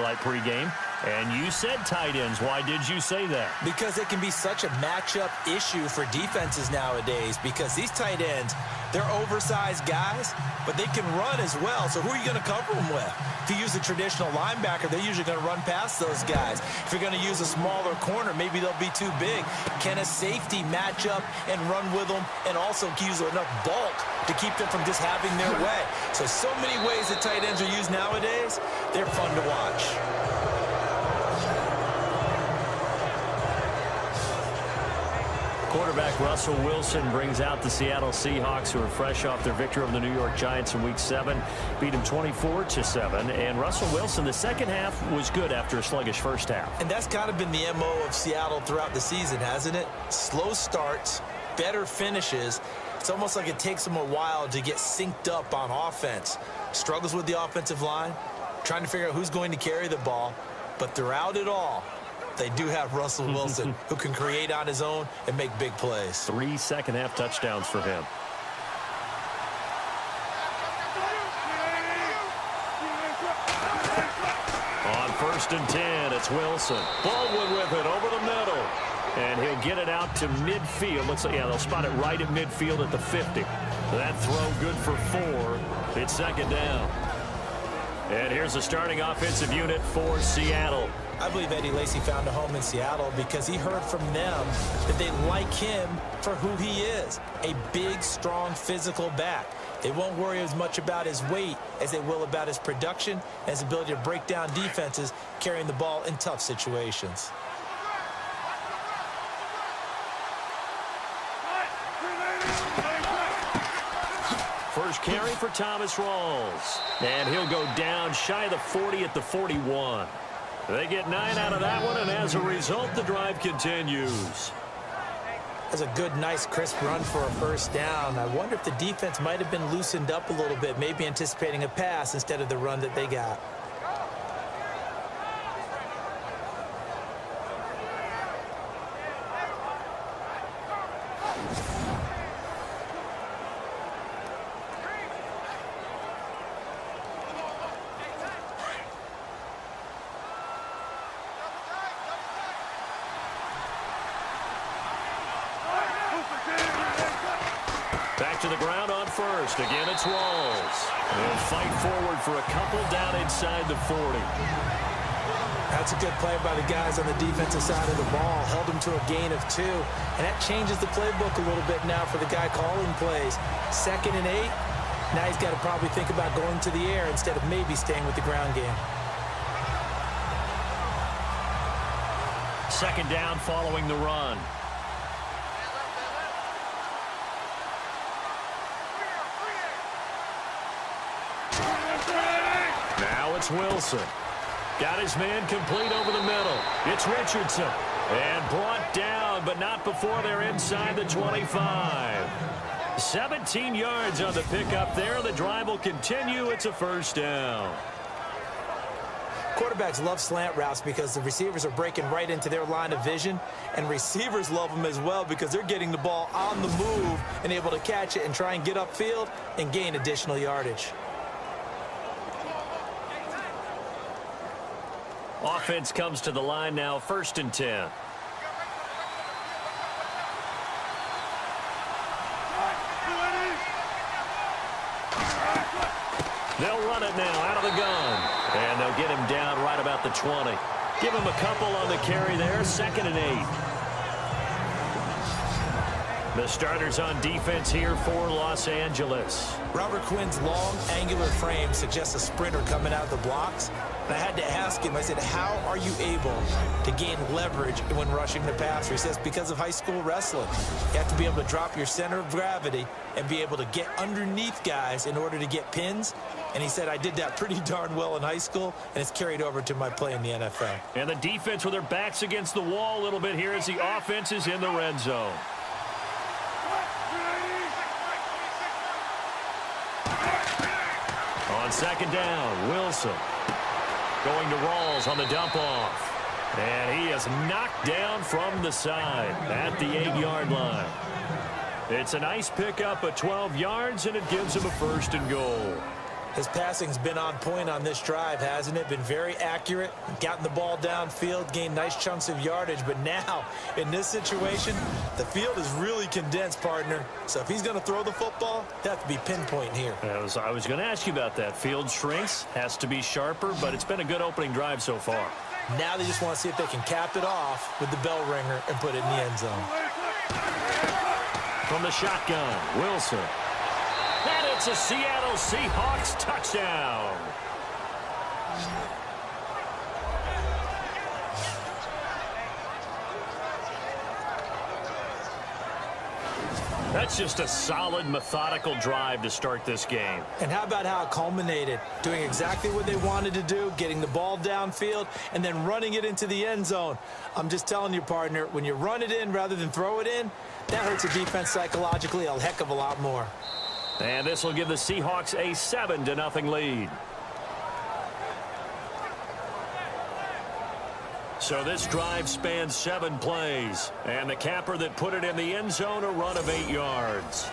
Like pregame, and you said tight ends. Why did you say that? Because it can be such a matchup issue for defenses nowadays, because these tight ends, they're oversized guys, but they can run as well. So who are you going to cover them with? If you use a traditional linebacker, they're usually going to run past those guys. If you're going to use a smaller corner, maybe they'll be too big. Can a safety match up and run with them and also use enough bulk to keep them from just having their way? So many ways that tight ends are used nowadays. They're fun to watch. Quarterback Russell Wilson brings out the Seattle Seahawks, who are fresh off their victory over the New York Giants in Week 7. Beat them 24-7. And Russell Wilson, the second half was good after a sluggish first half. And that's kind of been the MO of Seattle throughout the season, hasn't it? Slow starts, better finishes. It's almost like it takes them a while to get synced up on offense. Struggles with the offensive line, trying to figure out who's going to carry the ball. But throughout it all, they do have Russell Wilson, who can create on his own and make big plays. 3 second-half touchdowns for him. On 1st and 10, it's Wilson. Baldwin with it over the middle. And he'll get it out to midfield. Looks like, yeah, they'll spot it right at midfield at the 50. That throw good for 4. It's second down. And here's the starting offensive unit for Seattle. I believe Eddie Lacy found a home in Seattle because he heard from them that they like him for who he is, a big, strong, physical back. They won't worry as much about his weight as they will about his production and his ability to break down defenses carrying the ball in tough situations. First carry for Thomas Rawls. And he'll go down shy of the 40 at the 41. They get 9 out of that one, and as a result, the drive continues. That's a good, nice, crisp run for a first down. I wonder if the defense might have been loosened up a little bit, maybe anticipating a pass instead of the run that they got. Back to the ground on first. Again, it's Rawls. They'll fight forward for a couple down inside the 40. That's a good play by the guys on the defensive side of the ball. Held him to a gain of 2. And that changes the playbook a little bit now for the guy calling plays. 2nd and 8. Now he's got to probably think about going to the air instead of maybe staying with the ground game. Second down following the run. Now it's Wilson. Got his man complete over the middle. It's Richardson. And brought down, but not before they're inside the 25. 17 yards on the pickup there. The drive will continue. It's a first down. Quarterbacks love slant routes because the receivers are breaking right into their line of vision, and receivers love them as well because they're getting the ball on the move and able to catch it and try and get upfield and gain additional yardage. Offense comes to the line now, 1st and 10. They'll run it now out of the gun. And they'll get him down right about the 20. Give him a couple on the carry there, 2nd and 8. The starters on defense here for Los Angeles. Robert Quinn's long, angular frame suggests a sprinter coming out of the blocks. And I had to ask him, I said, how are you able to gain leverage when rushing the passer? He says, because of high school wrestling. You have to be able to drop your center of gravity and be able to get underneath guys in order to get pins. And he said, I did that pretty darn well in high school, and it's carried over to my play in the NFL. And the defense with their backs against the wall a little bit here as the offense is in the red zone. On 2nd down, Wilson going to Rawls on the dump-off. And he is knocked down from the side at the 8-yard line. It's a nice pickup of 12 yards, and it gives him a 1st and goal. His passing's been on point on this drive, hasn't it? Been very accurate, gotten the ball downfield, gained nice chunks of yardage. But now, in this situation, the field is really condensed, partner. So if he's going to throw the football, they have to be pinpoint here. I was going to ask you about that. Field shrinks, has to be sharper, but it's been a good opening drive so far. Now they just want to see if they can cap it off with the bell ringer and put it in the end zone. From the shotgun, Wilson. And it's a Seattle Seahawks touchdown. That's just a solid, methodical drive to start this game. And how about how it culminated? Doing exactly what they wanted to do, getting the ball downfield, and then running it into the end zone. I'm just telling you, partner, when you run it in rather than throw it in, that hurts the defense psychologically a heck of a lot more. And this will give the Seahawks a 7-0 lead. So this drive spans 7 plays. And the capper that put it in the end zone, a run of 8 yards.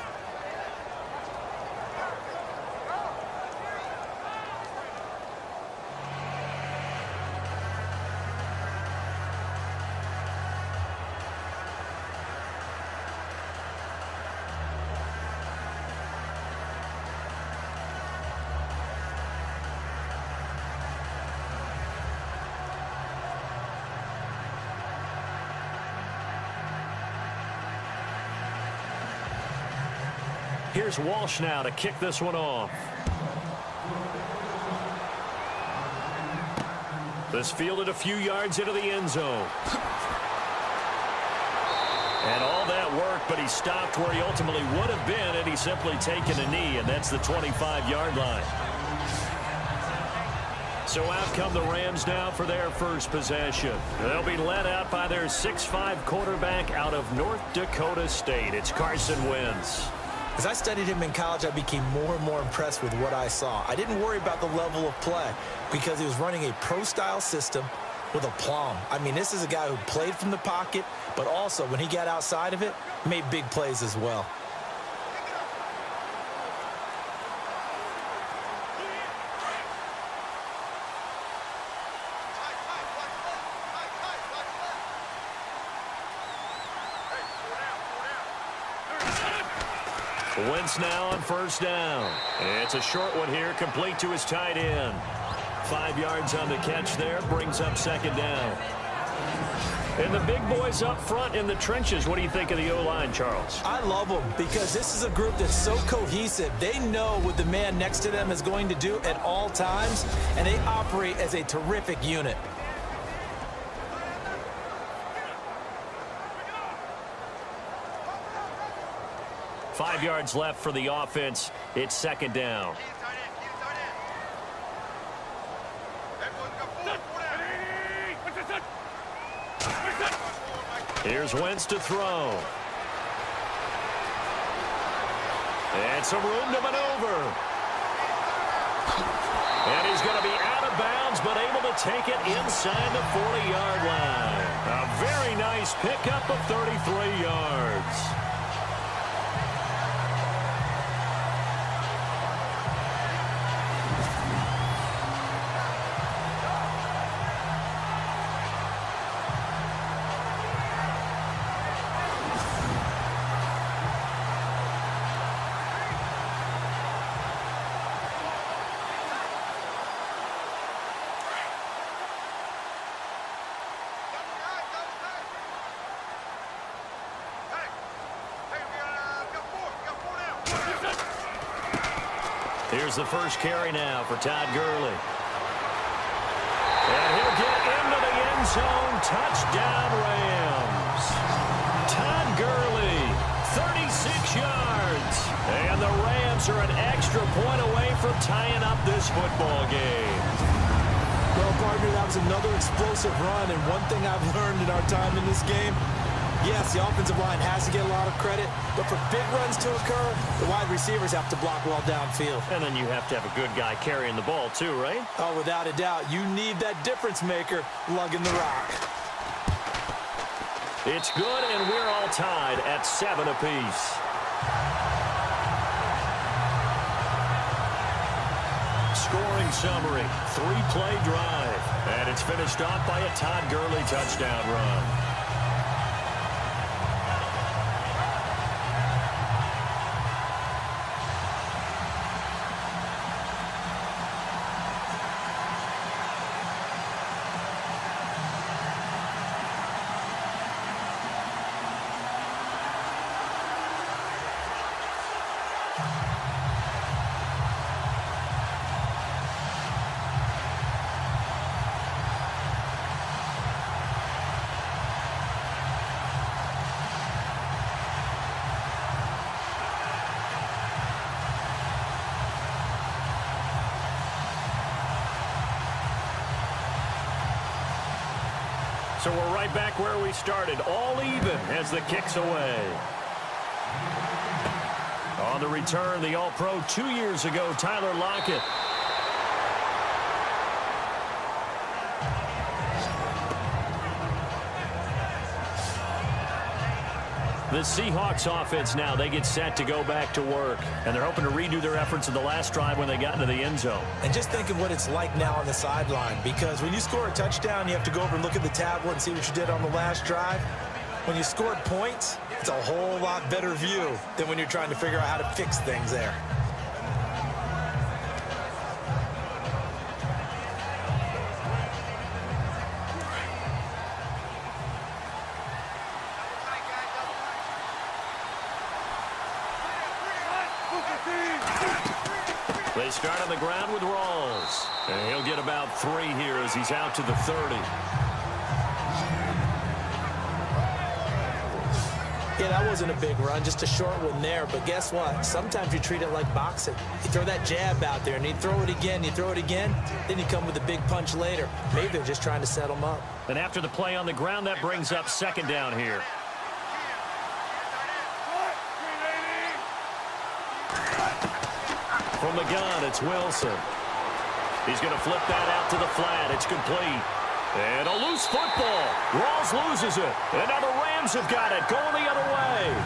Here's Walsh now to kick this one off. This fielded a few yards into the end zone. And all that work, but he stopped where he ultimately would have been had he simply taken a knee, and that's the 25-yard line. So out come the Rams now for their first possession. They'll be led out by their 6'5" quarterback out of North Dakota State. It's Carson Wentz. As I studied him in college, I became more and more impressed with what I saw. I didn't worry about the level of play because he was running a pro-style system with aplomb. I mean, this is a guy who played from the pocket, but also when he got outside of it, made big plays as well. Wentz now on first down. It's a short one here, complete to his tight end. 5 yards on the catch there, brings up second down. And the big boys up front in the trenches, what do you think of the O-line, Charles? I love them because this is a group that's so cohesive. They know what the man next to them is going to do at all times, and they operate as a terrific unit. Five yards left for the offense. It's second down. Here's Wentz to throw. And some room to maneuver. And he's going to be out of bounds, but able to take it inside the 40-yard line. A very nice pickup of 33 yards. Here's the first carry now for Todd Gurley. And he'll get into the end zone. Touchdown, Rams. Todd Gurley, 36 yards. And the Rams are an extra point away from tying up this football game. Well, partner, that was another explosive run. And one thing I've learned in our time in this game, yes, the offensive line has to get a lot of credit, but for big runs to occur, the wide receivers have to block well downfield. And then you have to have a good guy carrying the ball too, right? Oh, without a doubt. You need that difference maker lugging the rock. It's good, and we're all tied at 7 apiece. scoring summary. 3-play drive. And it's finished off by a Todd Gurley touchdown run. So we're right back where we started, all even as the kick's away. On the return, the All-Pro 2 years ago, Tyler Lockett. The Seahawks offense now, they get set to go back to work. And they're hoping to redo their efforts in the last drive when they got into the end zone. And just think of what it's like now on the sideline. Because when you score a touchdown, you have to go over and look at the tablet and see what you did on the last drive. When you scored points, it's a whole lot better view than when you're trying to figure out how to fix things there. They start on the ground with Rawls. And he'll get about 3 here as he's out to the 30. Yeah, that wasn't a big run, just a short one there. But guess what? Sometimes you treat it like boxing. You throw that jab out there, and you throw it again, then you come with a big punch later. Maybe they're just trying to set them up. And after the play on the ground, that brings up second down here. From the gun, it's Wilson. He's going to flip that out to the flat. It's complete. And a loose football. Rawls loses it. And now the Rams have got it. Going the other way.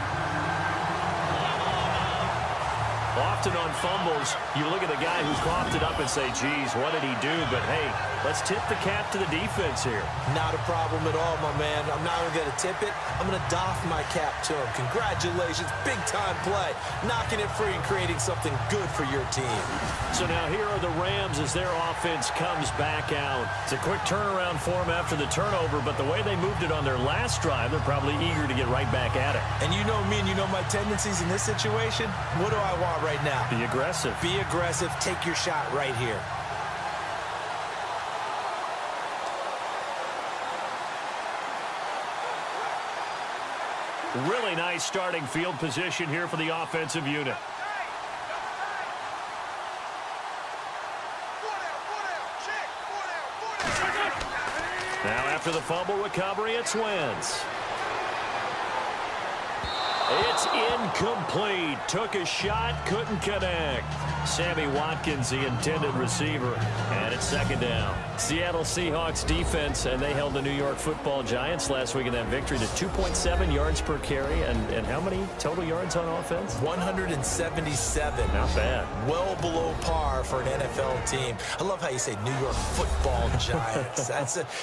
Often on fumbles, you look at the guy who coughed it up and say, geez, what did he do? But, hey, let's tip the cap to the defense here. Not a problem at all, my man. I'm not only going to tip it, I'm going to doff my cap to him. Congratulations, big-time play. Knocking it free and creating something good for your team. So now here are the Rams as their offense comes back out. It's a quick turnaround for them after the turnover, but the way they moved it on their last drive, they're probably eager to get right back at it. And you know me and you know my tendencies in this situation. What do I want right now? Be aggressive. Be aggressive. Take your shot right here. Really nice starting field position here for the offensive unit. Now after the fumble recovery, it's Wentz. It's incomplete. Took a shot, couldn't connect. Sammy Watkins, the intended receiver, and it's second down. Seattle Seahawks defense, and they held the New York Football Giants last week in that victory to 2.7 yards per carry. And how many total yards on offense? 177. Not bad. Well below par for an NFL team. I love how you say New York Football Giants.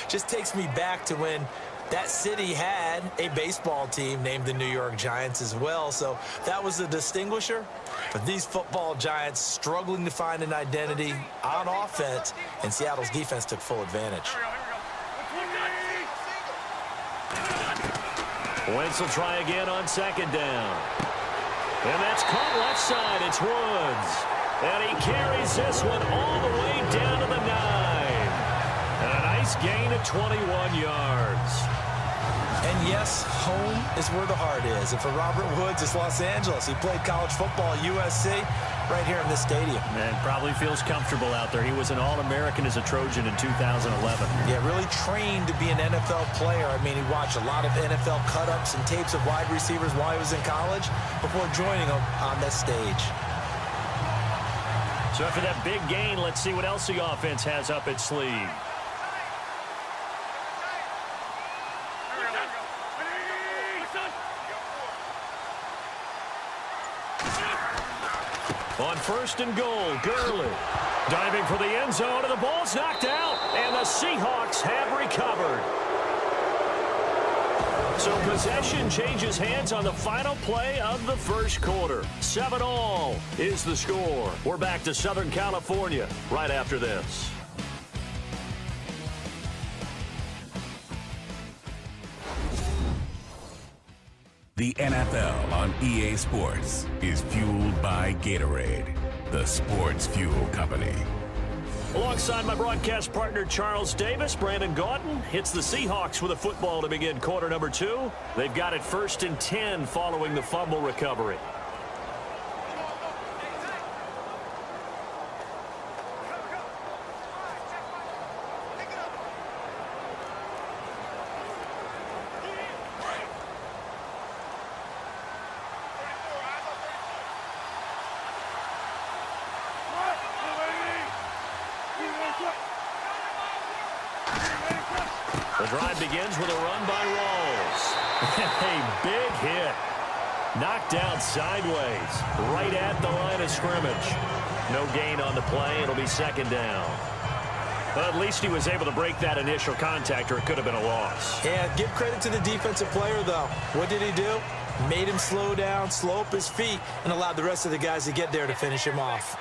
Just takes me back to when that city had a baseball team named the New York Giants as well, so that was a distinguisher. But these football Giants struggling to find an identity on offense, and Seattle's defense took full advantage. Wentz will try again on second down. And that's caught left side. It's Woods. And he carries this one all the way down to the 9. And a nice gain of 21 yards. And yes, home is where the heart is. And for Robert Woods, it's Los Angeles. He played college football at USC right here in this stadium. And probably feels comfortable out there. He was an All-American as a Trojan in 2011. Yeah, really trained to be an NFL player. I mean, he watched a lot of NFL cut-ups and tapes of wide receivers while he was in college before joining them on this stage. So after that big gain, let's see what else the offense has up its sleeve. On first and goal, Gurley. Diving for the end zone, and the ball's knocked out, and the Seahawks have recovered. So possession changes hands on the final play of the first quarter. 7-all is the score. We're back to Southern California right after this. The NFL on EA Sports is fueled by Gatorade, the sports fuel company. Alongside my broadcast partner, Charles Davis, Brandon Gaudin hits the Seahawks with a football to begin quarter number 2. They've got it 1st and 10 following the fumble recovery. The drive begins with a run by Rawls. A big hit. Knocked out sideways, right at the line of scrimmage. No gain on the play. It'll be 2nd down. But at least he was able to break that initial contact, or it could have been a loss. Yeah, give credit to the defensive player, though. What did he do? Made him slow down, slow up his feet, and allowed the rest of the guys to get there to finish him off.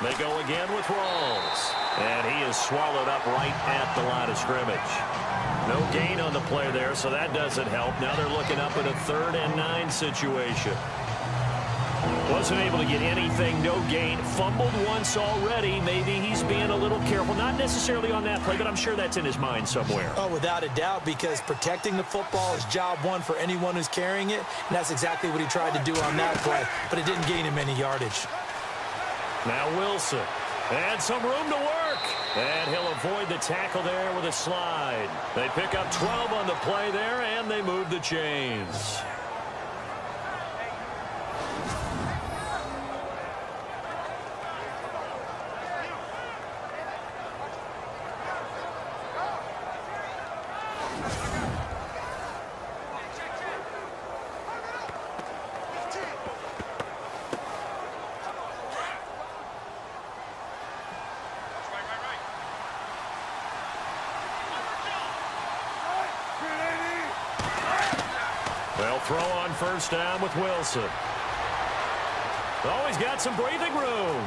They go again with Rawls. And he is swallowed up right at the line of scrimmage. No gain on the play there, so that doesn't help. Now they're looking up at a 3rd and 9 situation. Wasn't able to get anything, no gain. Fumbled once already. Maybe he's being a little careful. Not necessarily on that play, but I'm sure that's in his mind somewhere. Oh, without a doubt, because protecting the football is job one for anyone who's carrying it. And that's exactly what he tried to do on that play, but it didn't gain him any yardage. Now Wilson. And some room to work. And he'll avoid the tackle there with a slide. They pick up 12 on the play there, and they move the chains. They'll throw on 1st down with Wilson. Oh, he's got some breathing room.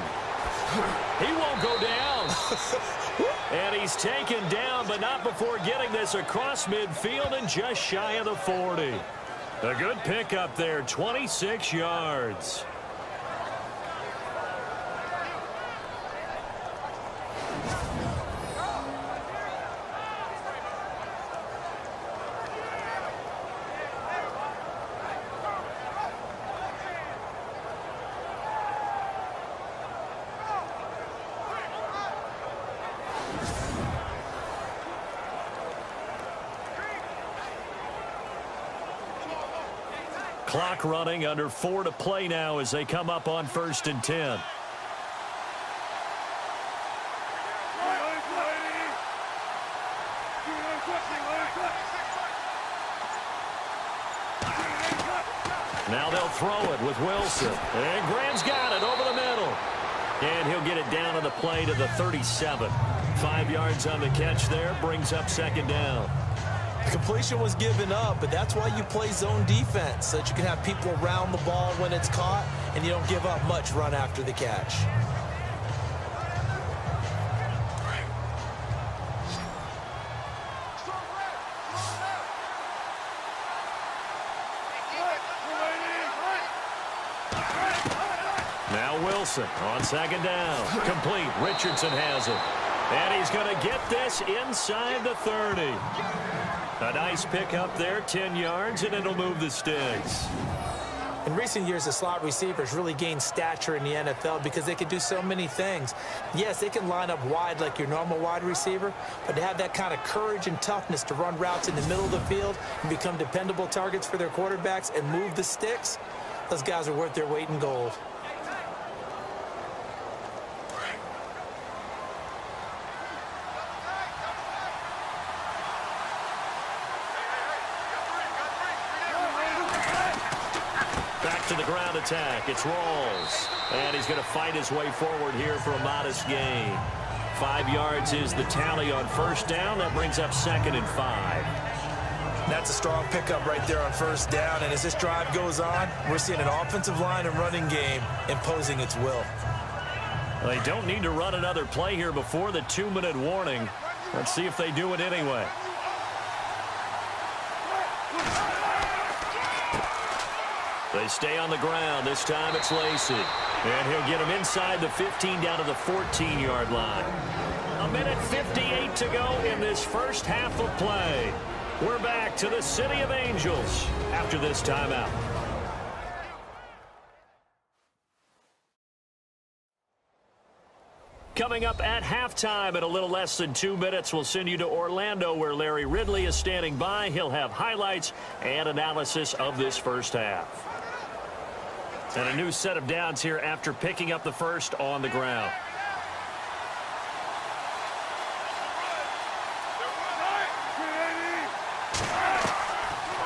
He won't go down. And he's taken down, but not before getting this across midfield and just shy of the 40. A good pickup there, 26 yards. Clock running, under 4 to play now as they come up on 1st and 10. Now they'll throw it with Wilson. And Graham's got it over the middle. And he'll get it down on the play to the 37. 5 yards on the catch there, brings up 2nd down. The completion was given up, but that's why you play zone defense, so that you can have people around the ball when it's caught, and you don't give up much run after the catch. Now Wilson on 2nd down. Complete. Richardson has it. And he's going to get this inside the 30. A nice pickup there, 10 yards, and it'll move the sticks. In recent years, the slot receivers really gained stature in the NFL because they can do so many things. Yes, they can line up wide like your normal wide receiver, but to have that kind of courage and toughness to run routes in the middle of the field and become dependable targets for their quarterbacks and move the sticks, those guys are worth their weight in gold. to the ground attack. It's Rawls. And he's going to fight his way forward here for a modest gain. 5 yards is the tally on first down. That brings up 2nd and 5. That's a strong pickup right there on first down. And as this drive goes on, we're seeing an offensive line and running game imposing its will. They don't need to run another play here before the 2-minute warning. Let's see if they do it anyway. They stay on the ground. This time it's Lacey. And he'll get him inside the 15 down to the 14-yard line. 1:58 to go in this first half of play. We're back to the City of Angels after this timeout. Coming up at halftime in a little less than 2 minutes, we'll send you to Orlando where Larry Ridley is standing by. He'll have highlights and analysis of this first half. And a new set of downs here after picking up the first on the ground.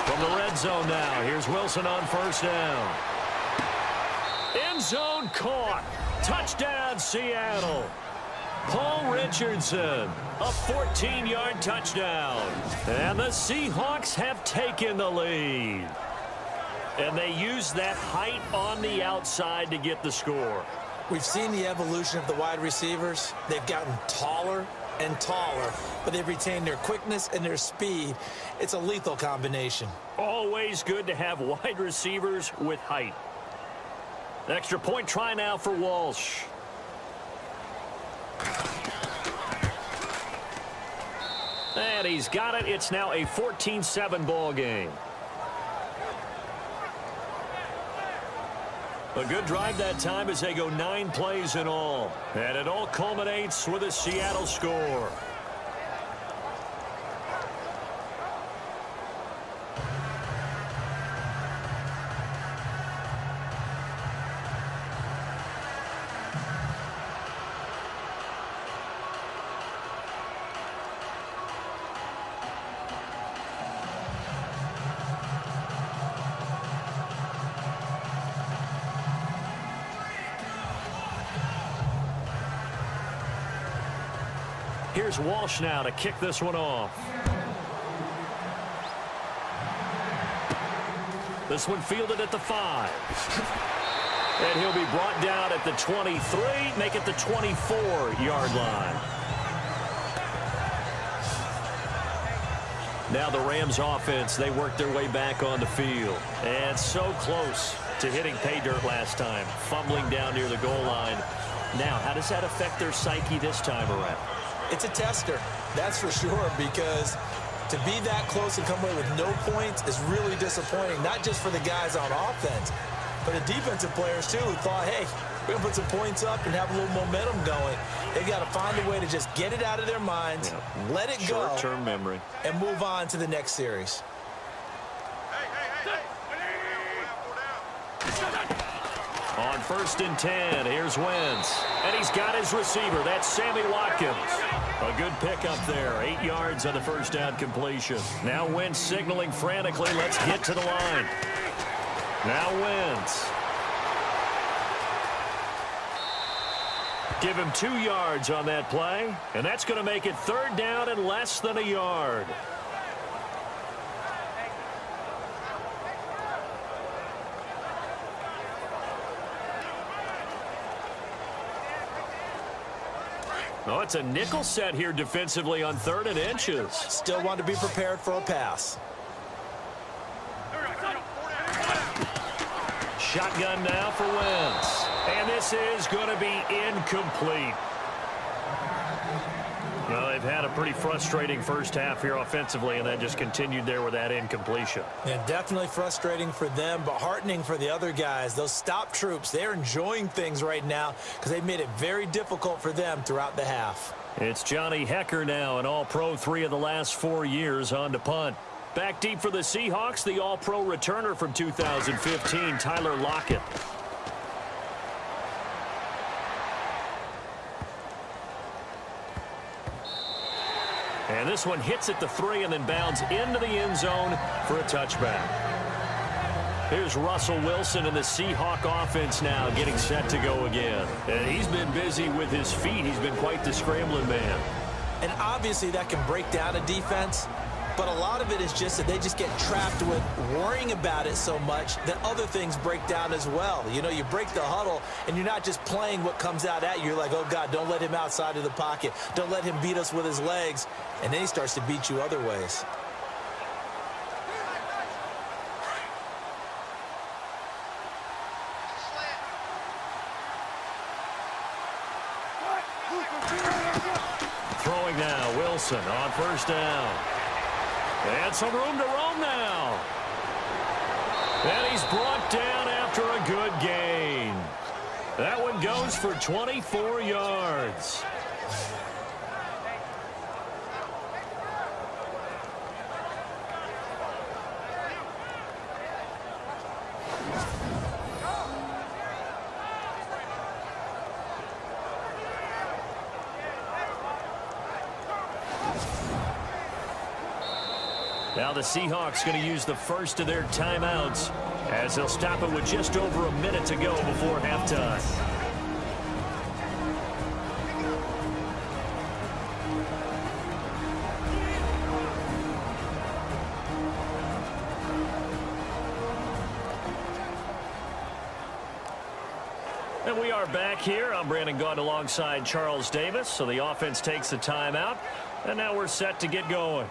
From the red zone now, here's Wilson on first down. End zone caught. Touchdown, Seattle. Paul Richardson, a 14-yard touchdown. And the Seahawks have taken the lead. And they use that height on the outside to get the score. We've seen the evolution of the wide receivers. They've gotten taller and taller, but they've retained their quickness and their speed. It's a lethal combination. Always good to have wide receivers with height. Extra point try now for Walsh. And he's got it. It's now a 14-7 ball game. A good drive that time as they go 9 plays in all. And it all culminates with a Seattle score. Here's Walsh now to kick this one off. This one fielded at the 5. And he'll be brought down at the 23, make it the 24-yard line. Now the Rams offense, they work their way back on the field. And so close to hitting pay dirt last time, fumbling down near the goal line. Now, how does that affect their psyche this time around? It's a tester, that's for sure, because to be that close and come away with no points is really disappointing, not just for the guys on offense, but the defensive players, too, who thought, hey, we're going to put some points up and have a little momentum going. They've got to find a way to just get it out of their minds, let it go, short-term memory, and move on to the next series. On 1st and 10, here's Wentz. And he's got his receiver. That's Sammy Watkins. A good pickup there. 8 yards on the first down completion. Now Wentz signaling frantically. Let's get to the line. Now Wentz. Give him 2 yards on that play. And that's going to make it 3rd down and less than a yard. Oh, it's a nickel set here defensively on 3rd and inches. Still want to be prepared for a pass. Shotgun now for Wentz. And this is going to be incomplete. Well, they've had a pretty frustrating first half here offensively, and that just continued there with that incompletion. Yeah, definitely frustrating for them, but heartening for the other guys. Those stop troops, they're enjoying things right now because they've made it very difficult for them throughout the half. It's Johnny Hecker now, an All-Pro 3 of the last 4 years on to punt. Back deep for the Seahawks, the All-Pro returner from 2015, Tyler Lockett. And this one hits at the 3 and then bounds into the end zone for a touchback. Here's Russell Wilson and the Seahawk offense now getting set to go again. And he's been busy with his feet. He's been quite the scrambling man. And obviously that can break down a defense, but a lot of it is just that they just get trapped with worrying about it so much that other things break down as well. You know, you break the huddle, and you're not just playing what comes out at you. You're like, oh, God, don't let him outside of the pocket. Don't let him beat us with his legs. And then he starts to beat you other ways. Throwing now, Wilson on first down. And some room to roam now. And he's brought down after a good gain. That one goes for 24 yards. Now the Seahawks going to use the first of their timeouts as they'll stop it with just over a minute to go before halftime. And we are back here. I'm Brandon Gaudin alongside Charles Davis. So the offense takes the timeout, and now we're set to get going.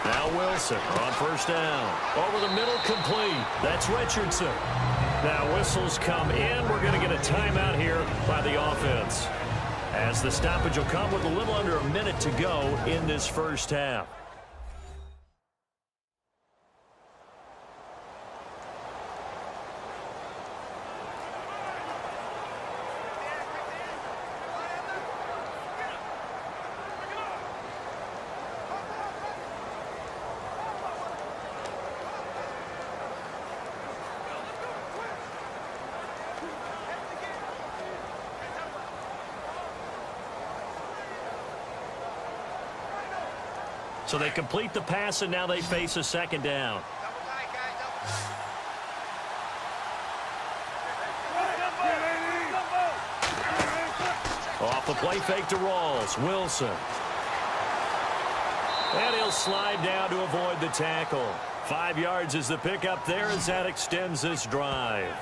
Now Wilson on first down. Over the middle, complete. That's Richardson. Now whistles come in. We're going to get a timeout here by the offense, as the stoppage will come with a little under a minute to go in this first half. So they complete the pass, and now they face a second down. Off the play fake to Rawls. Wilson. And he'll slide down to avoid the tackle. 5 yards is the pickup there as that extends this drive.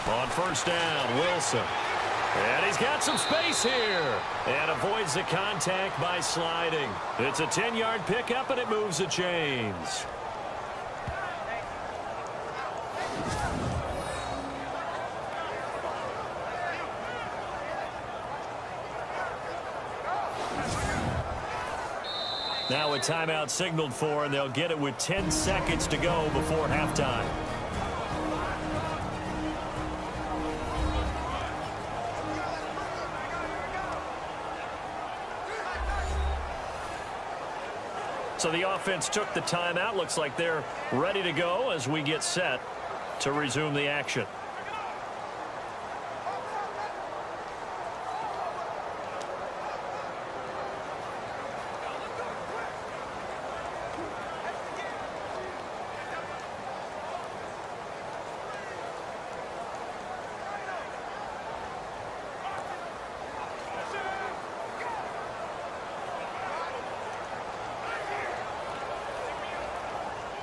On first down, Wilson. And he's got some space here. And avoids the contact by sliding. It's a 10-yard pickup, and it moves the chains. Now a timeout signaled for, and they'll get it with 10 seconds to go before halftime. So the offense took the timeout. Looks like they're ready to go as we get set to resume the action.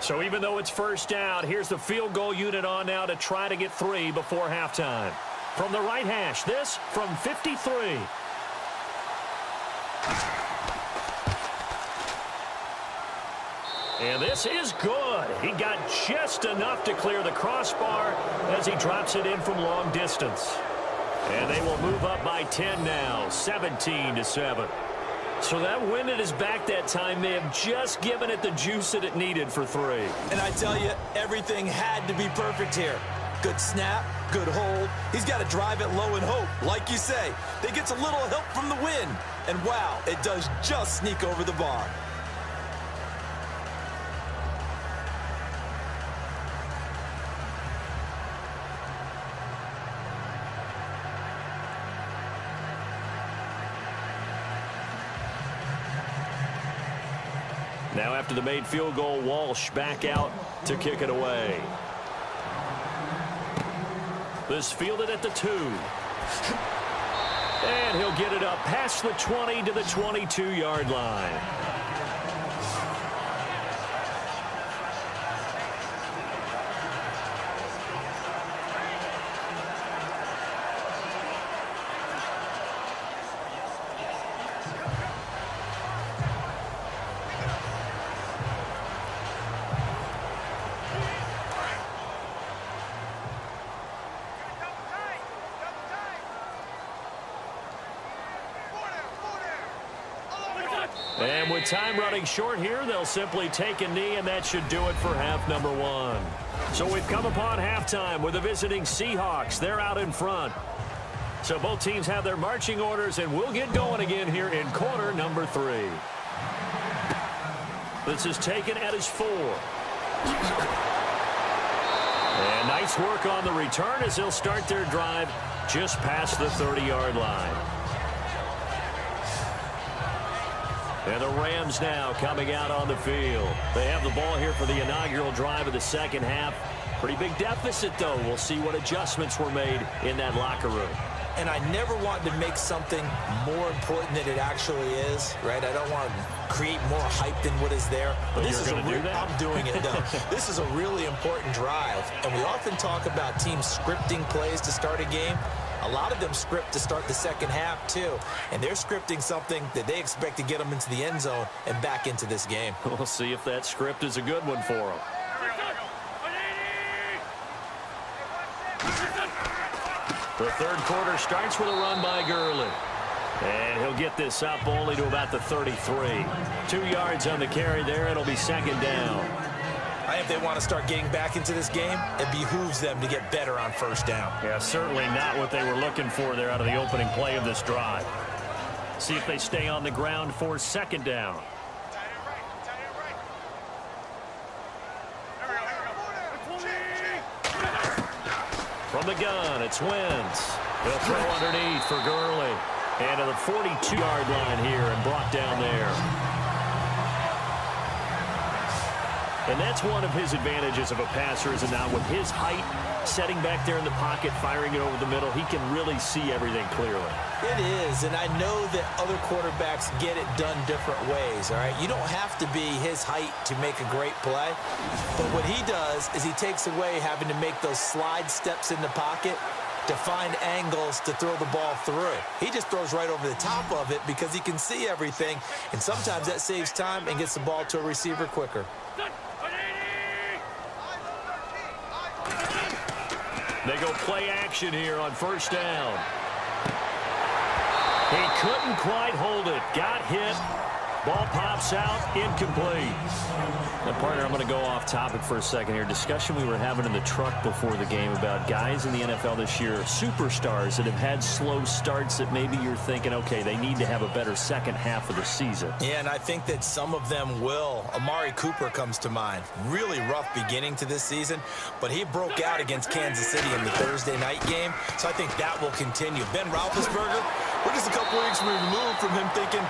So even though it's first down, here's the field goal unit on now to try to get 3 before halftime. From the right hash, this from 53. And this is good. He got just enough to clear the crossbar as he drops it in from long distance. And they will move up by 10 now, 17-7. So that wind at his back that time may have just given it the juice that it needed for 3. And I tell you, everything had to be perfect here. Good snap, good hold. He's got to drive it low and hope. Like you say, they gets a little help from the wind. And wow, it does just sneak over the bar. Now after the made field goal, Walsh back out to kick it away. This fielded at the 2. And he'll get it up past the 20 to the 22-yard line. And with time running short here, they'll simply take a knee, and that should do it for half number 1. So we've come upon halftime with the visiting Seahawks. They're out in front. So both teams have their marching orders, and we'll get going again here in quarter number 3. This is taken at his 4. And nice work on the return as they'll start their drive just past the 30-yard line. And the Rams now coming out on the field. They have the ball here for the inaugural drive of the second half. Pretty big deficit, though. We'll see what adjustments were made in that locker room. And I never want to make something more important than it actually is, right? I don't want to create more hype than what is there. But this is I'm doing it, though. This is a really important drive. And we often talk about teams scripting plays to start a game. A lot of them script to start the second half, too. And they're scripting something that they expect to get them into the end zone and back into this game. We'll see if that script is a good one for them. The third quarter starts with a run by Gurley. And he'll get this up only to about the 33. 2 yards on the carry there. It'll be second down. If they want to start getting back into this game, it behooves them to get better on first down. Yeah, certainly not what they were looking for there out of the opening play of this drive. See if they stay on the ground for second down. From the gun, it's Wentz. He'll throw underneath for Gurley. And to the 42-yard line here and brought down there. And that's one of his advantages of a passer, is now with his height, setting back there in the pocket, firing it over the middle, he can really see everything clearly. It is, and I know that other quarterbacks get it done different ways, all right? You don't have to be his height to make a great play, but what he does is he takes away having to make those slide steps in the pocket to find angles to throw the ball through. He just throws right over the top of it because he can see everything, and sometimes that saves time and gets the ball to a receiver quicker. They go play action here on first down. He couldn't quite hold it. Got hit. Ball pops out. Incomplete. Now, partner, I'm going to go off topic for a second here. Discussion we were having in the truck before the game about guys in the NFL this year, superstars that have had slow starts that maybe you're thinking, okay, they need to have a better second half of the season. Yeah, and I think that some of them will. Amari Cooper comes to mind. Really rough beginning to this season, but he broke out against Kansas City in the Thursday night game, so I think that will continue. Ben Roethlisberger, we're just a couple weeks removed from him thinking,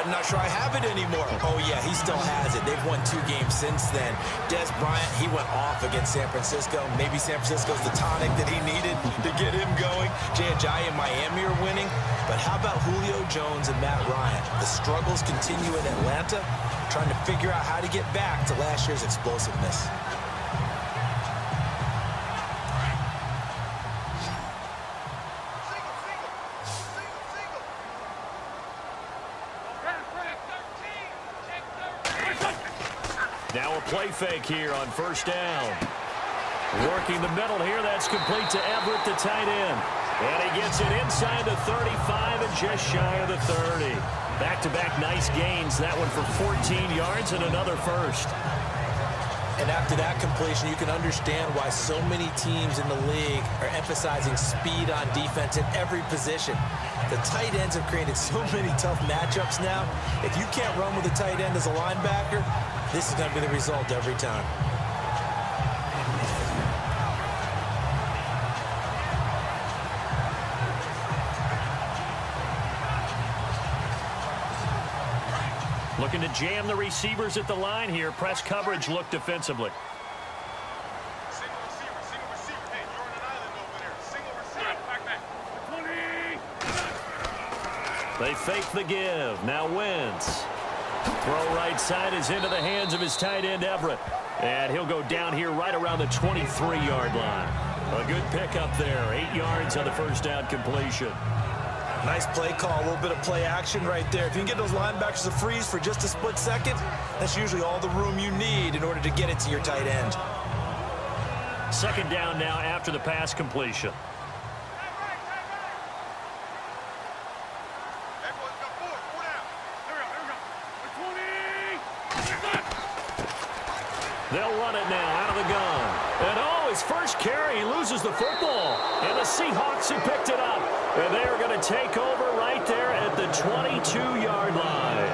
I'm not sure I have it anymore. Oh, yeah, he still has it. They've won 2 games since then. Des Bryant, he went off against San Francisco. Maybe San Francisco's the tonic that he needed to get him going. Jay Ajayi and Miami are winning. But how about Julio Jones and Matt Ryan? The struggles continue in Atlanta. trying to figure out how to get back to last year's explosiveness. Now a play fake here on first down. Working the middle here. That's complete to Everett, the tight end. And he gets it inside the 35 and just shy of the 30. Back-to-back nice gains. That one for 14 yards and another first. And after that completion, you can understand why so many teams in the league are emphasizing speed on defense in every position. The tight ends have created so many tough matchups now. If you can't run with a tight end as a linebacker, this is going to be the result every time. Looking to jam the receivers at the line here. Press coverage look defensively. Single receiver. Hey, you're on an island over there. Single receiver. Back. They fake the give. Now Wentz. Throw right side is into the hands of his tight end, Everett. And he'll go down here right around the 23-yard line. A good pickup there. 8 yards on the first down completion. Nice play call, a little bit of play action right there. If you can get those linebackers to freeze for just a split second, that's usually all the room you need in order to get it to your tight end. Second down now after the pass completion. They'll run it now out of the gun. And oh, his first carry, he loses the football. And the Seahawks have picked it up. And they are going to take over right there at the 22-yard line.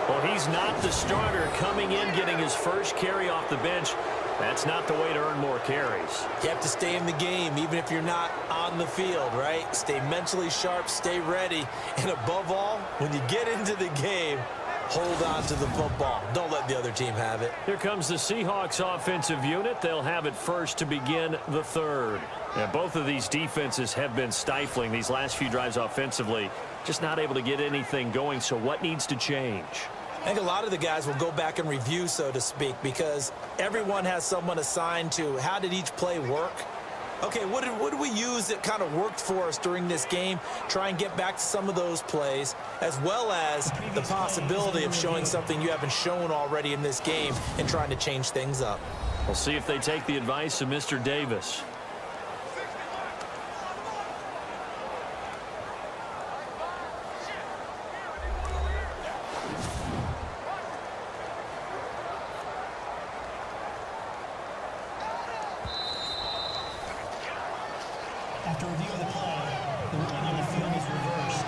Well, he's not the starter coming in, getting his first carry off the bench. That's not the way to earn more carries. You have to stay in the game, even if you're not on the field, right? Stay mentally sharp, stay ready. And above all, when you get into the game, hold on to the football. Don't let the other team have it. Here comes the Seahawks offensive unit. They'll have it first to begin the third. And both of these defenses have been stifling these last few drives offensively. Just not able to get anything going. So what needs to change? I think a lot of the guys will go back and review, so to speak, because everyone has someone assigned to how did each play work. Okay, what did we use that kind of worked for us during this game? Try and get back to some of those plays, as well as the possibility of showing something you haven't shown already in this game and trying to change things up. We'll see if they take the advice of Mr. Davis. After review of the play, the ruling on the field is reversed.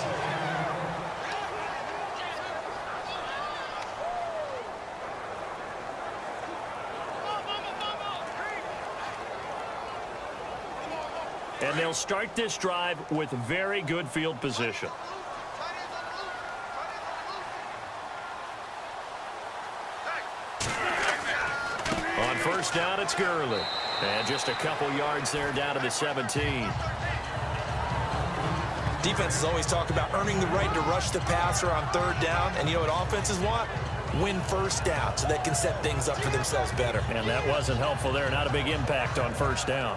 And they'll start this drive with very good field position. On first down, it's Gurley. And just a couple yards there down to the 17. Defenses always talk about earning the right to rush the passer on third down. And you know what offenses want? Win first down so they can set things up for themselves better. And that wasn't helpful there. Not a big impact on first down.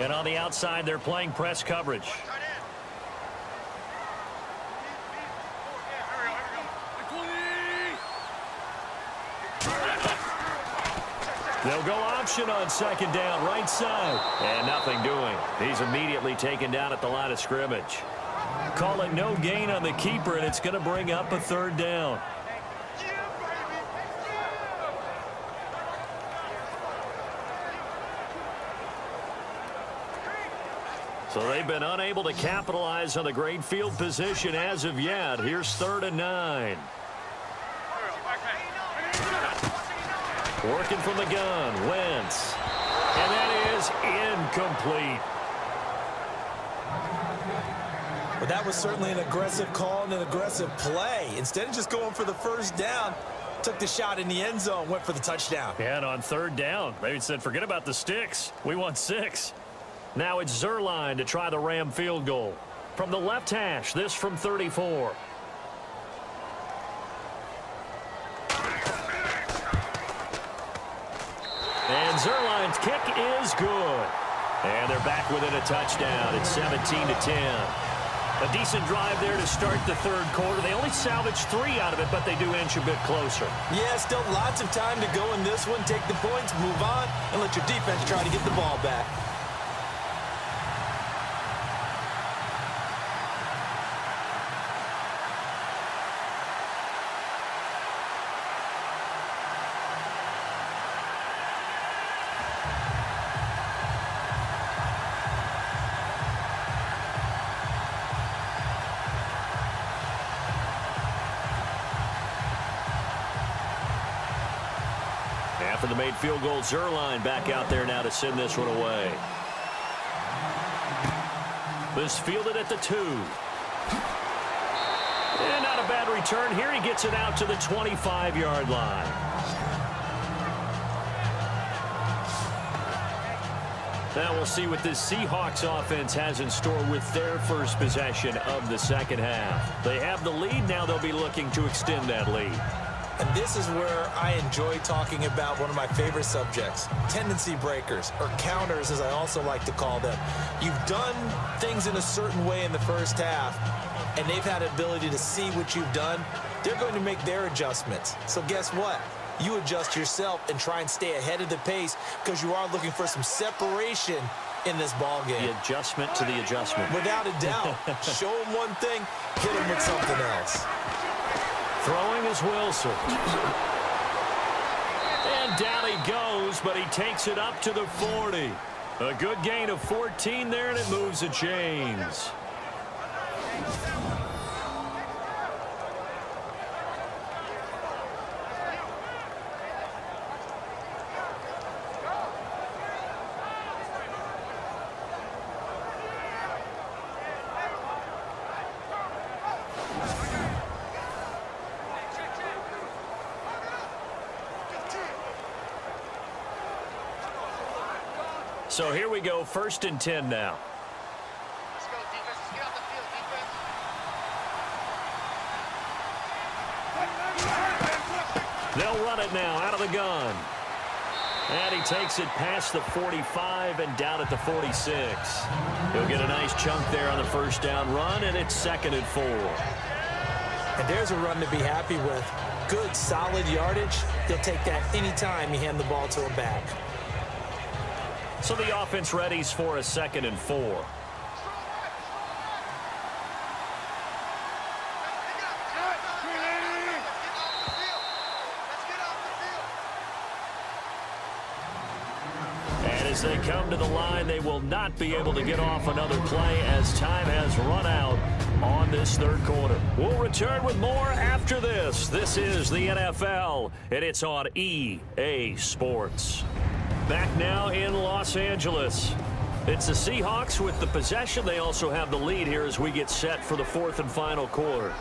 And on the outside, they're playing press coverage. They'll go option on second down, right side. And nothing doing. He's immediately taken down at the line of scrimmage. Call it no gain on the keeper, and it's going to bring up a third down. So they've been unable to capitalize on the great field position as of yet. Here's 3rd and 9. Working from the gun, Wentz. And that is incomplete. But that was certainly an aggressive call and an aggressive play. Instead of just going for the first down, took the shot in the end zone, went for the touchdown. And on 3rd down, they said, forget about the sticks. We want 6. Now it's Zerline to try the Ram field goal. From the left hash, this from 34. And Zerline's kick is good. And they're back within a touchdown. It's 17-10. A decent drive there to start the third quarter. They only salvaged 3 out of it, but they do inch a bit closer. Yeah, still lots of time to go in this one. Take the points, move on, and let your defense try to get the ball back. After the made field goal, Zerline back out there now to send this one away. This fielded at the 2. And not a bad return here. He gets it out to the 25-yard line. Now we'll see what this Seahawks offense has in store with their first possession of the second half. They have the lead. Now they'll be looking to extend that lead. And this is where I enjoy talking about one of my favorite subjects, tendency breakers, or counters as I also like to call them. You've done things in a certain way in the first half, and they've had the ability to see what you've done. They're going to make their adjustments. So guess what? You adjust yourself and try and stay ahead of the pace because you are looking for some separation in this ball game. The adjustment to the adjustment. Without a doubt. Show them one thing, hit them with something else. Throwing is Wilson. And down he goes, but he takes it up to the 40. A good gain of 14 there, and it moves the chains. So here we go, 1st and 10 now. Let's go, defense. Let's get off the field, defense. They'll run it now out of the gun. And he takes it past the 45 and down at the 46. He'll get a nice chunk there on the first down run, and it's 2nd and 4. And there's a run to be happy with. Good, solid yardage. He'll take that anytime you hand the ball to him back. So the offense readies for a 2nd and 4. And as they come to the line, they will not be able to get off another play as time has run out on this third quarter. We'll return with more after this. This is the NFL, and it's on EA Sports. Back now in Los Angeles. It's the Seahawks with the possession. They also have the lead here as we get set for the 4th and final quarter.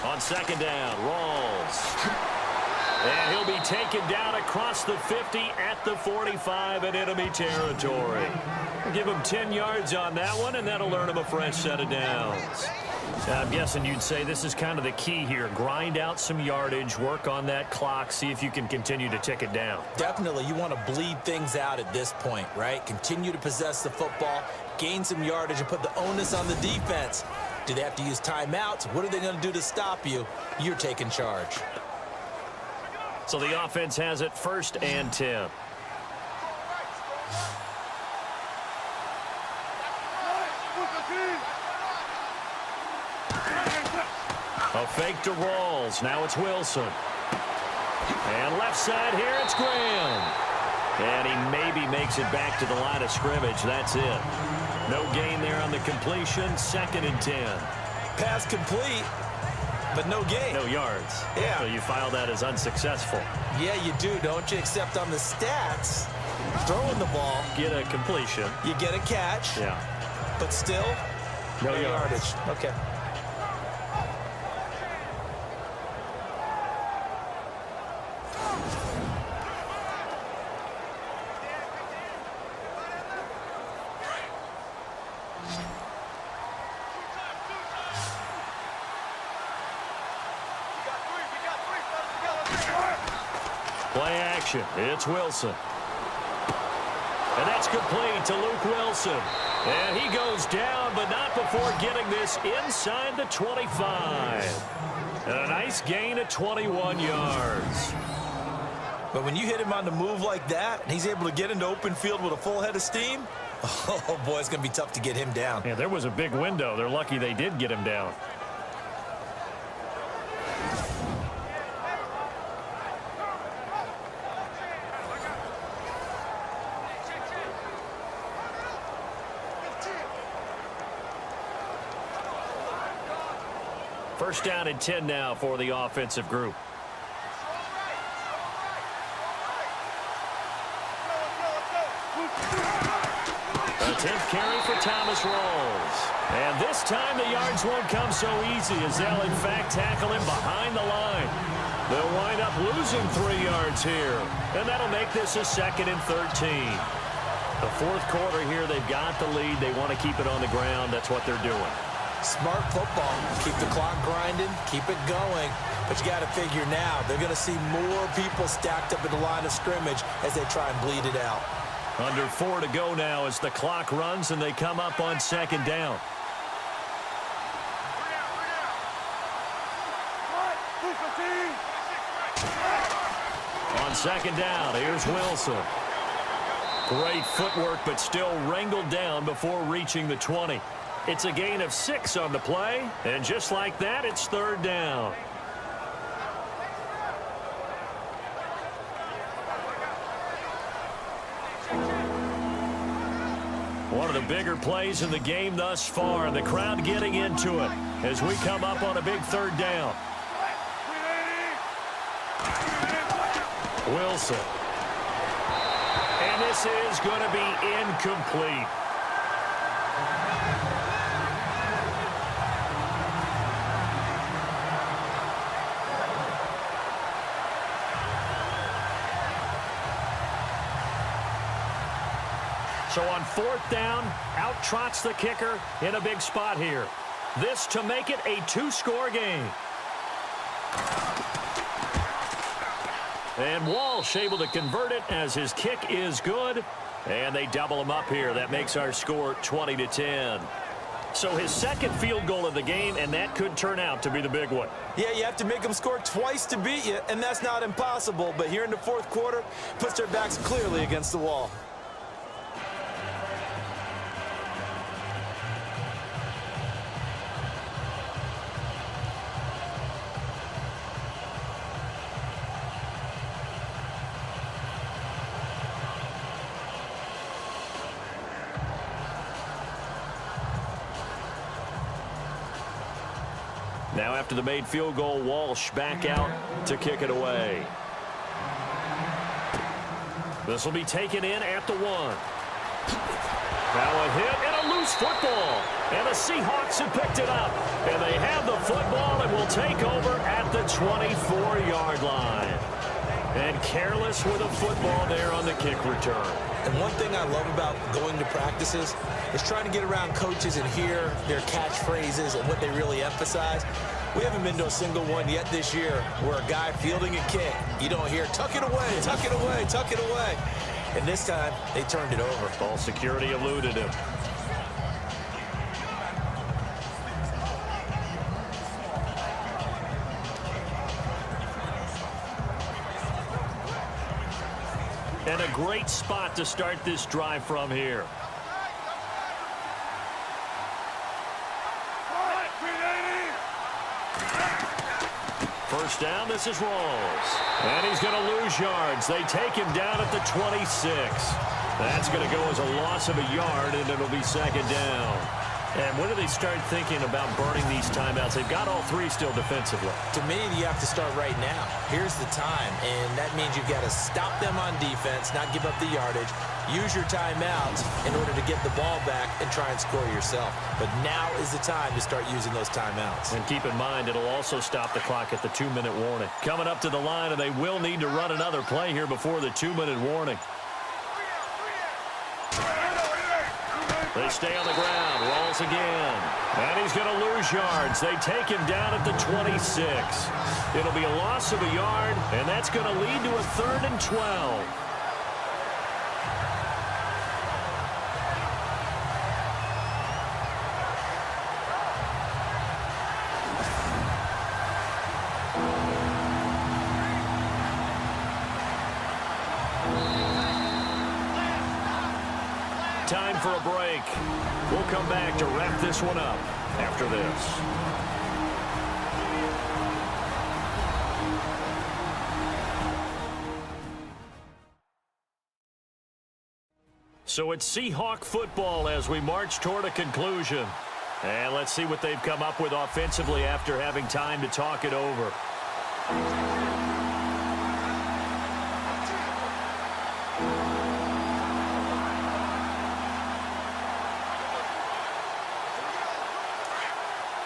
On 2nd down, Rawls. And he'll be taken down across the 50 at the 45 in enemy territory. Give him 10 yards on that one, and that'll earn him a fresh set of downs. I'm guessing you'd say this is kind of the key here. Grind out some yardage, work on that clock, see if you can continue to tick it down. Definitely, you want to bleed things out at this point, right? Continue to possess the football, gain some yardage, and put the onus on the defense. Do they have to use timeouts? What are they going to do to stop you? You're taking charge. So the offense has it 1st and 10. A fake to Rawls. Now it's Wilson. And left side here, it's Graham. And he maybe makes it back to the line of scrimmage. That's it. No gain there on the completion. 2nd and 10. Pass complete, but no gain. No yards. Yeah. So you file that as unsuccessful. Yeah, you do, don't you? Except on the stats, throwing the ball, Get a completion. you get a catch, Yeah. but still, No no yards. yardage. Okay. Play action. It's Wilson. And that's complete to Luke Wilson. And he goes down, but not before getting this inside the 25. And a nice gain of 21 yards. But when you hit him on the move like that, and he's able to get into open field with a full head of steam, oh, boy, it's going to be tough to get him down. Yeah, there was a big window. They're lucky they did get him down. First down and 10 now for the offensive group. A 10th carry for Thomas Rawls. And this time the yards won't come so easy as they'll in fact tackle him behind the line. They'll wind up losing 3 yards here. And that'll make this a 2nd and 13. The fourth quarter here, they've got the lead. They want to keep it on the ground. That's what they're doing. Smart football. Keep the clock grinding. Keep it going. But you got to figure now, they're going to see more people stacked up at the line of scrimmage as they try and bleed it out. Under 4 to go now as the clock runs and they come up on 2nd down. On 2nd down, here's Wilson. Great footwork, but still wrangled down before reaching the 20. It's a gain of 6 on the play, and just like that, it's 3rd down. One of the bigger plays in the game thus far, and the crowd getting into it as we come up on a big 3rd down. Wilson. And this is going to be incomplete. So on 4th down, out trots the kicker in a big spot here. This to make it a 2-score game. And Walsh able to convert it as his kick is good. And they double him up here. That makes our score 20-10. So his 2nd field goal of the game, and that could turn out to be the big one. Yeah, you have to make them score twice to beat you, and that's not impossible. But here in the 4th quarter, puts their backs clearly against the wall. Now after the made field goal, Walsh back out to kick it away. This will be taken in at the 1. Now a hit and a loose football. And the Seahawks have picked it up. And they have the football and will take over at the 24-yard line. And careless with a football there on the kick return. And one thing I love about going to practices is trying to get around coaches and hear their catchphrases and what they really emphasize. We haven't been to a single one yet this year where a guy fielding a kick, you don't hear, tuck it away, tuck it away, tuck it away. And this time, they turned it over. Ball security eluded him. And a great spot to start this drive from here. First down, this is Rawls. And he's going to lose yards. They take him down at the 26. That's going to go as a loss of a yard, and it'll be 2nd down. And when do they start thinking about burning these timeouts? They've got all 3 still defensively. To me, you have to start right now. Here's the time, and that means you've got to stop them on defense, not give up the yardage, use your timeouts in order to get the ball back and try and score yourself. But now is the time to start using those timeouts. And keep in mind, it'll also stop the clock at the 2-minute warning. Coming up to the line, and they will need to run another play here before the 2-minute warning. They stay on the ground. Rolls again. And he's going to lose yards. They take him down at the 26. It'll be a loss of a yard, and that's going to lead to a 3rd and 12. Time for a break. We'll come back to wrap this one up after this. So it's Seahawk football as we march toward a conclusion. And let's see what they've come up with offensively after having time to talk it over.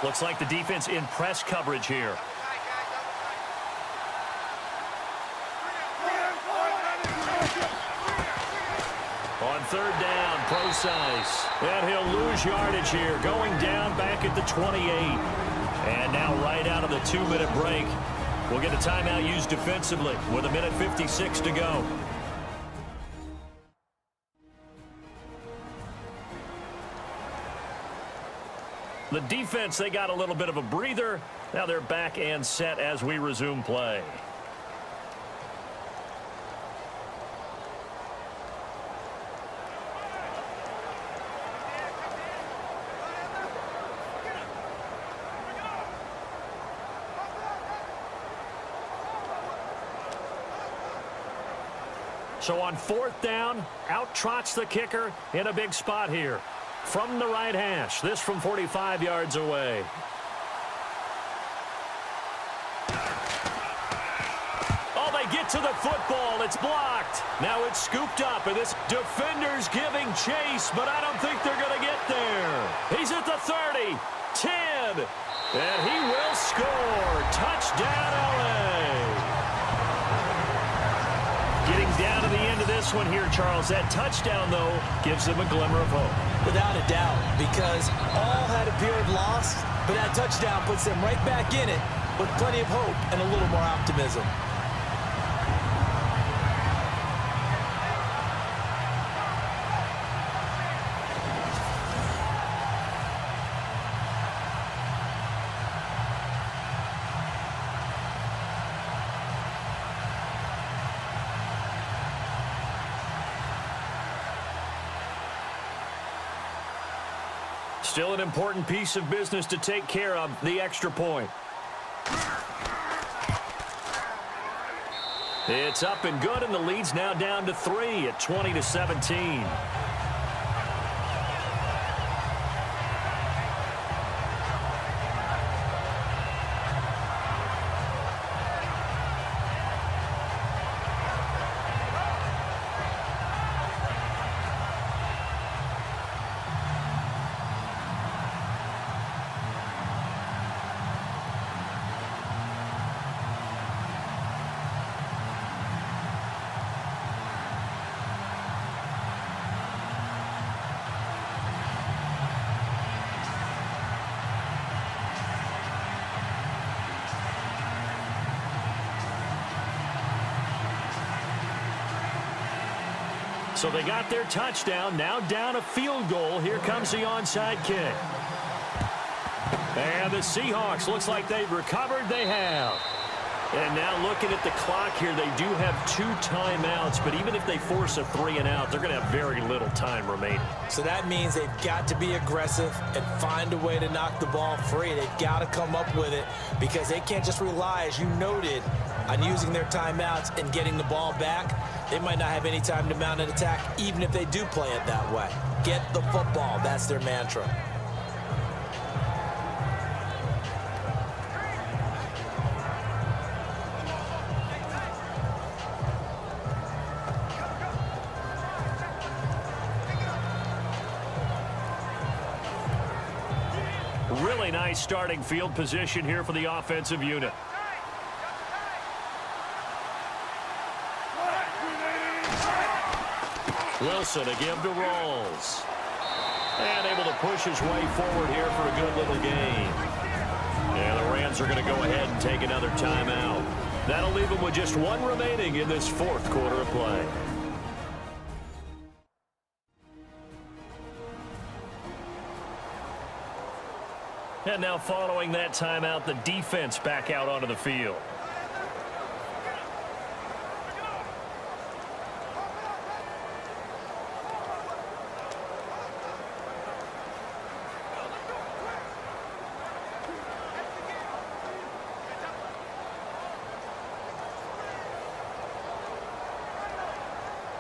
Looks like the defense in press coverage here. On 3rd down, Procise. And he'll lose yardage here, going down back at the 28. And now right out of the 2-minute break, we'll get a timeout used defensively with 1:56 to go. The defense, they got a little bit of a breather. Now they're back and set as we resume play. So on 4th down, out trots the kicker in a big spot here. From the right hash, this from 45 yards away. Oh, they get to the football. It's blocked. Now it's scooped up, and this defender's giving chase, but I don't think they're going to get there. He's at the 30, 10, and he will score. Touchdown, L.A. Getting down to the end of this one here, Charles. That touchdown, though, gives them a glimmer of hope. Without a doubt, because all had appeared lost, but that touchdown puts them right back in it with plenty of hope and a little more optimism. Still an important piece of business to take care of, the extra point. It's up and good, and the lead's now down to 3 at 20-17. So they got their touchdown, now down a field goal. Here comes the onside kick. And the Seahawks, looks like they've recovered. They have. And now looking at the clock here, they do have 2 timeouts, but even if they force a 3-and-out, they're going to have very little time remaining. So that means they've got to be aggressive and find a way to knock the ball free. They've got to come up with it because they can't just rely, as you noted, on using their timeouts and getting the ball back. They might not have any time to mount an attack, even if they do play it that way. Get the football. That's their mantra. Really nice starting field position here for the offensive unit. Wilson, a give to Rolls. And able to push his way forward here for a good little gain. And the Rams are going to go ahead and take another timeout. That'll leave them with just one remaining in this fourth quarter of play. And now following that timeout, the defense back out onto the field.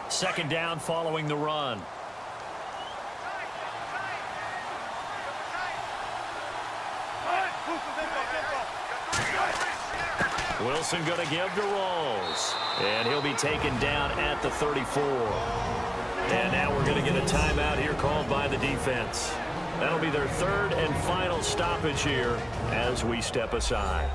Second down following the run. Wilson going to give to Rawls. And he'll be taken down at the 34. And now we're going to get a timeout here called by the defense. That'll be their third and final stoppage here as we step aside.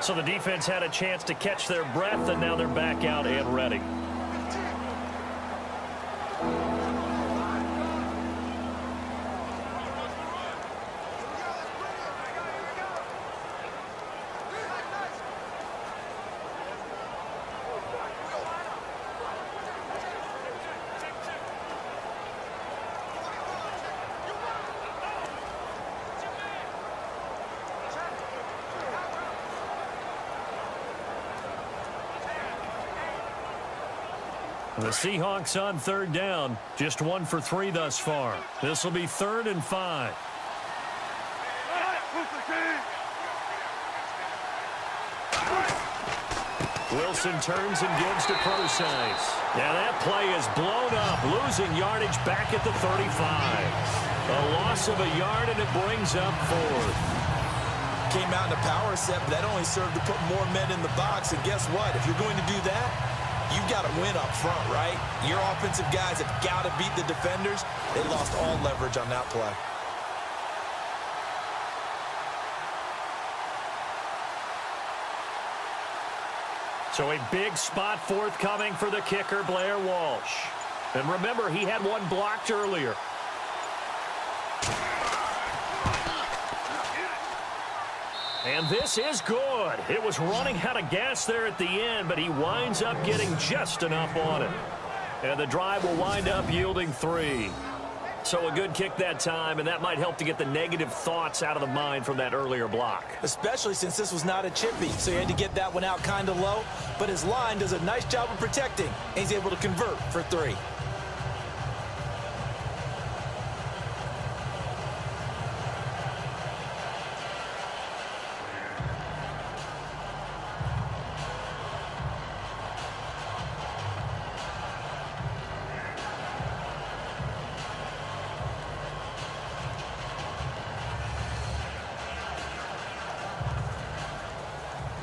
So the defense had a chance to catch their breath, and now they're back out and ready. The Seahawks on third down, just 1 for 3 thus far. This will be 3rd and 5. Wilson turns and gives to Procise. Now that play is blown up, losing yardage back at the 35. A loss of a yard, and it brings up 4th. Came out in a power set, but that only served to put more men in the box. And guess what? If you're going to do that, you've got to win up front, right? Your offensive guys have got to beat the defenders. They lost all leverage on that play. So a big spot forthcoming for the kicker, Blair Walsh. And remember, he had one blocked earlier. And this is good. It was running out of gas there at the end, but he winds up getting just enough on it. And the drive will wind up yielding 3. So a good kick that time, and that might help to get the negative thoughts out of the mind from that earlier block. Especially since this was not a chippy, so he had to get that one out kind of low. But his line does a nice job of protecting, and he's able to convert for 3.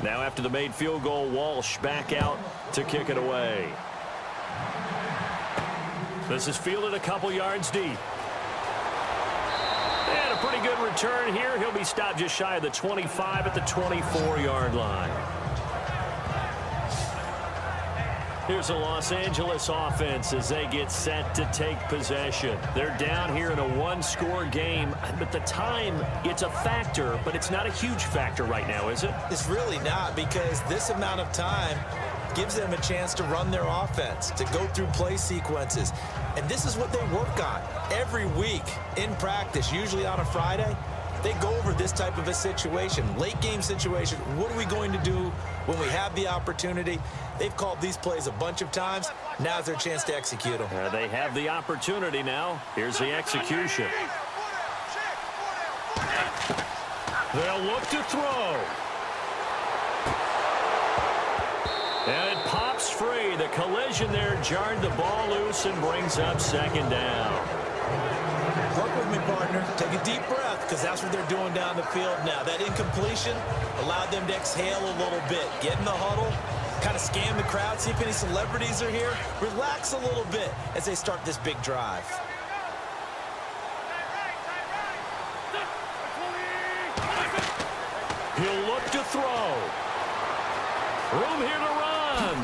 Now after the made field goal, Walsh back out to kick it away. This is fielded a couple yards deep. And a pretty good return here. He'll be stopped just shy of the 25 at the 24-yard line. Here's the Los Angeles offense as they get set to take possession. They're down here in a one-score game. But the time, it's a factor, but it's not a huge factor right now, is it? It's really not, because this amount of time gives them a chance to run their offense, to go through play sequences. And this is what they work on every week in practice, usually on a Friday. They go over this type of a situation, late game situation. What are we going to do when we have the opportunity? They've called these plays a bunch of times. Now's their chance to execute them. They have the opportunity now. Here's the execution. They'll look to throw. And it pops free. The collision there jarred the ball loose and brings up 2nd down. Work with me, partner. Take a deep breath, because that's what they're doing down the field now. That incompletion allowed them to exhale a little bit. Get in the huddle, kind of scan the crowd, see if any celebrities are here. Relax a little bit as they start this big drive. He'll look to throw. Room here to run.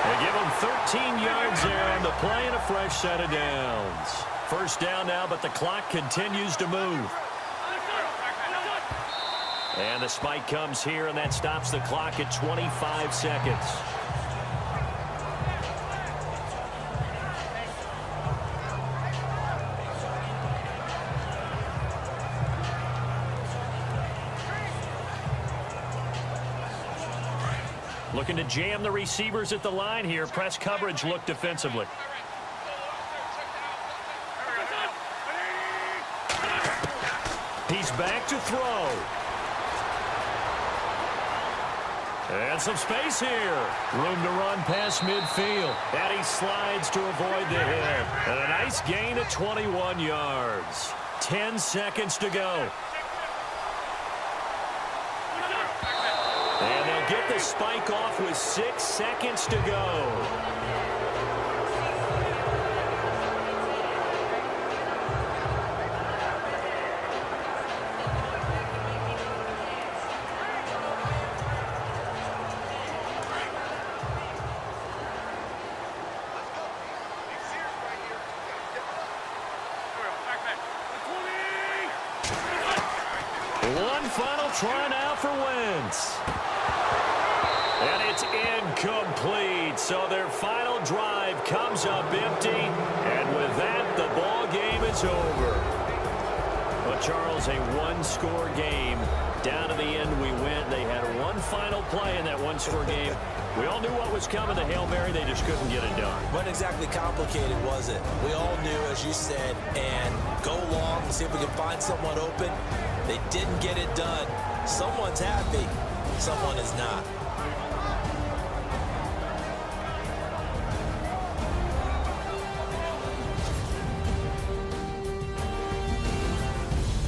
They give him 13 yards there on the play and a fresh set of downs. First down now, but the clock continues to move. And the spike comes here, and that stops the clock at 25 seconds. Looking to jam the receivers at the line here. Press coverage look defensively. He's back to throw. And some space here. Room to run past midfield. And he slides to avoid the hit. And a nice gain of 21 yards. 10 seconds to go. And they'll get the spike off with 6 seconds to go. One final try now for Wentz. And it's incomplete. So their final drive comes up empty. And with that, the ball game is over. But Charles, a one-score game. Down to the end we went. They had one final play in that one-score game. We all knew what was coming. The Hail Mary, they just couldn't get it done. Wasn't exactly complicated, was it? We all knew, as you said, and go long and see if we can find someone open. They didn't get it done. Someone's happy. Someone is not.